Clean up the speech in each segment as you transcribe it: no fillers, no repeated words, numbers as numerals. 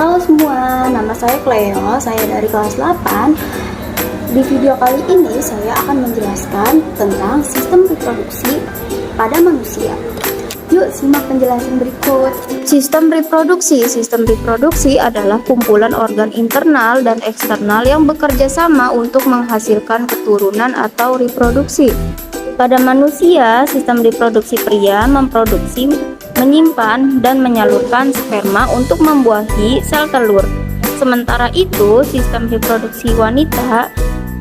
Halo semua, nama saya Cleo, saya dari kelas 8. Di video kali ini saya akan menjelaskan tentang sistem reproduksi pada manusia. Yuk simak penjelasan berikut. Sistem reproduksi adalah kumpulan organ internal dan eksternal yang bekerja sama untuk menghasilkan keturunan atau reproduksi. Pada manusia, sistem reproduksi pria memproduksi, menyimpan, dan menyalurkan sperma untuk membuahi sel telur. Sementara itu, sistem reproduksi wanita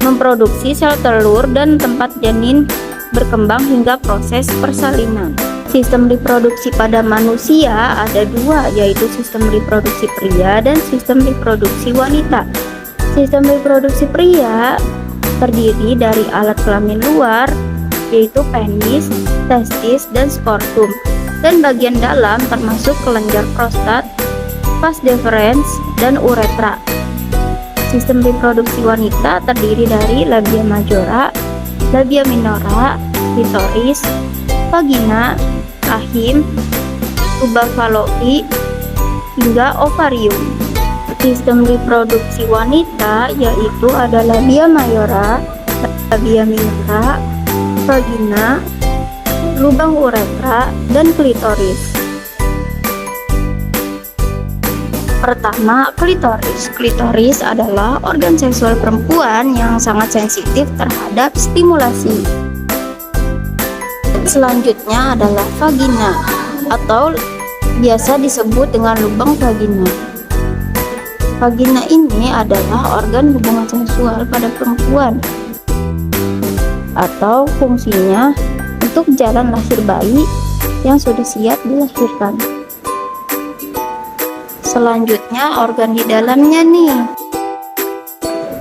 memproduksi sel telur dan tempat janin berkembang hingga proses persalinan. Sistem reproduksi pada manusia ada dua, yaitu sistem reproduksi pria dan sistem reproduksi wanita. Sistem reproduksi pria terdiri dari alat kelamin luar, yaitu penis, testis, dan skortum, dan bagian dalam termasuk kelenjar prostat, vas deferens, dan uretra. Sistem reproduksi wanita terdiri dari labia majora, labia minora, klitoris, vagina, rahim, tuba fallopi, hingga ovarium. Sistem reproduksi wanita yaitu ada labia mayora, labia minora, vagina, lubang uretra, dan klitoris. Pertama, klitoris. Klitoris adalah organ seksual perempuan yang sangat sensitif terhadap stimulasi. Selanjutnya adalah vagina, atau biasa disebut dengan lubang vagina. Vagina ini adalah organ hubungan seksual pada perempuan, atau fungsinya untuk jalan lahir bayi yang sudah siap dilahirkan. Selanjutnya organ di dalamnya nih,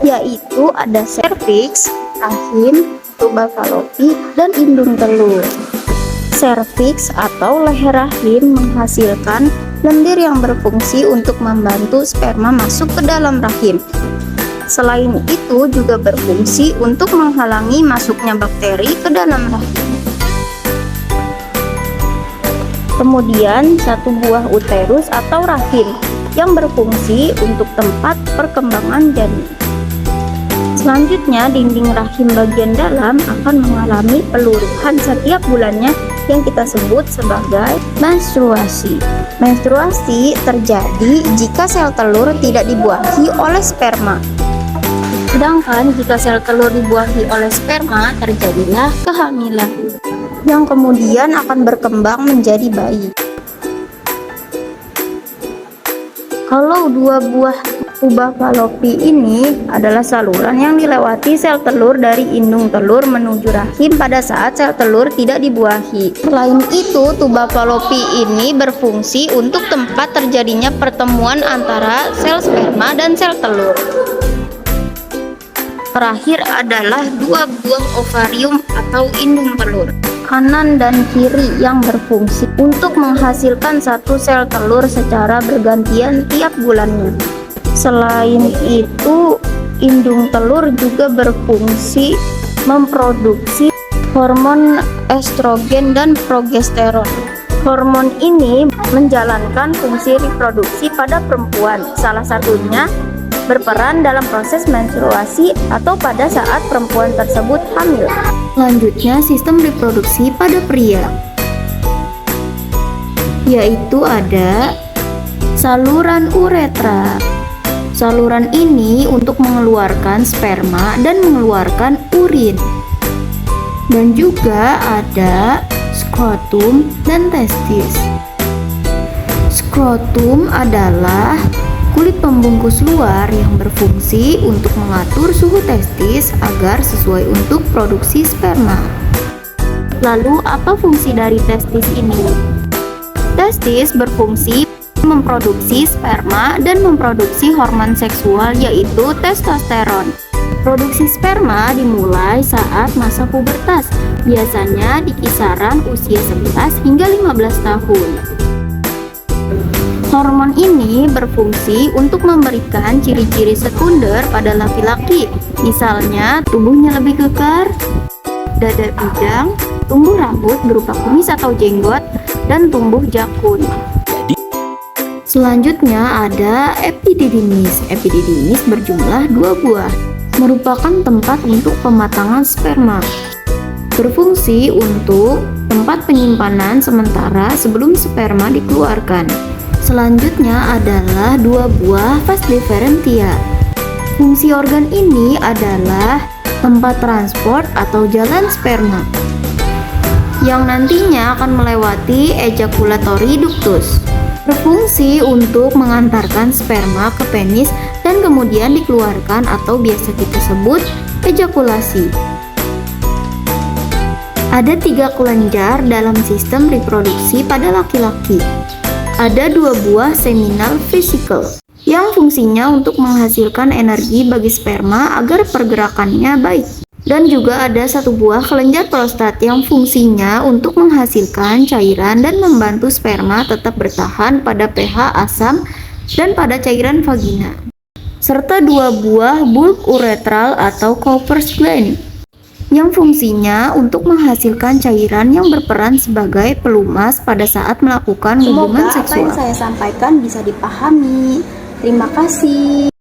yaitu ada serviks, rahim, tuba fallopi, dan indung telur. Serviks atau leher rahim menghasilkan lendir yang berfungsi untuk membantu sperma masuk ke dalam rahim. Selain itu juga berfungsi untuk menghalangi masuknya bakteri ke dalam rahim. Kemudian satu buah uterus atau rahim yang berfungsi untuk tempat perkembangan janin. Selanjutnya dinding rahim bagian dalam akan mengalami peluruhan setiap bulannya yang kita sebut sebagai menstruasi. Menstruasi terjadi jika sel telur tidak dibuahi oleh sperma. Sedangkan jika sel telur dibuahi oleh sperma, terjadilah kehamilan yang kemudian akan berkembang menjadi bayi. Kalau dua buah tuba fallopi ini adalah saluran yang dilewati sel telur dari indung telur menuju rahim pada saat sel telur tidak dibuahi. Selain itu, tuba fallopi ini berfungsi untuk tempat terjadinya pertemuan antara sel sperma dan sel telur. Terakhir adalah dua buah ovarium atau indung telur, kanan dan kiri, yang berfungsi untuk menghasilkan satu sel telur secara bergantian tiap bulannya. Selain itu, indung telur juga berfungsi memproduksi hormon estrogen dan progesteron. Hormon ini menjalankan fungsi reproduksi pada perempuan, salah satunya berperan dalam proses menstruasi atau pada saat perempuan tersebut hamil. Selanjutnya, sistem reproduksi pada pria, yaitu ada saluran uretra. Saluran ini untuk mengeluarkan sperma dan mengeluarkan urin. Dan juga ada skrotum dan testis. Skrotum adalah kulit pembungkus luar yang berfungsi untuk mengatur suhu testis agar sesuai untuk produksi sperma. Lalu, apa fungsi dari testis ini? Testis berfungsi memproduksi sperma dan memproduksi hormon seksual, yaitu testosteron. Produksi sperma dimulai saat masa pubertas, biasanya di kisaran usia 11 hingga 15 tahun. Hormon ini berfungsi untuk memberikan ciri-ciri sekunder pada laki-laki, misalnya tubuhnya lebih kekar, dada bidang, tumbuh rambut berupa kumis atau jenggot, dan tumbuh jakun. Selanjutnya ada epididymis. Epididymis berjumlah 2 buah, merupakan tempat untuk pematangan sperma. Berfungsi untuk tempat penyimpanan sementara sebelum sperma dikeluarkan. Selanjutnya adalah 2 buah vas deferentia. Fungsi organ ini adalah tempat transport atau jalan sperma yang nantinya akan melewati ejakulatory ductus. Berfungsi untuk mengantarkan sperma ke penis dan kemudian dikeluarkan atau biasa kita sebut ejakulasi. Ada 3 kelenjar dalam sistem reproduksi pada laki-laki. Ada 2 buah seminal vesicle yang fungsinya untuk menghasilkan energi bagi sperma agar pergerakannya baik. Dan juga ada 1 buah kelenjar prostat yang fungsinya untuk menghasilkan cairan dan membantu sperma tetap bertahan pada pH asam dan pada cairan vagina. Serta 2 buah bulb uretral atau Cowper's gland yang fungsinya untuk menghasilkan cairan yang berperan sebagai pelumas pada saat melakukan hubungan seksual. Semoga apa yang saya sampaikan bisa dipahami. Terima kasih.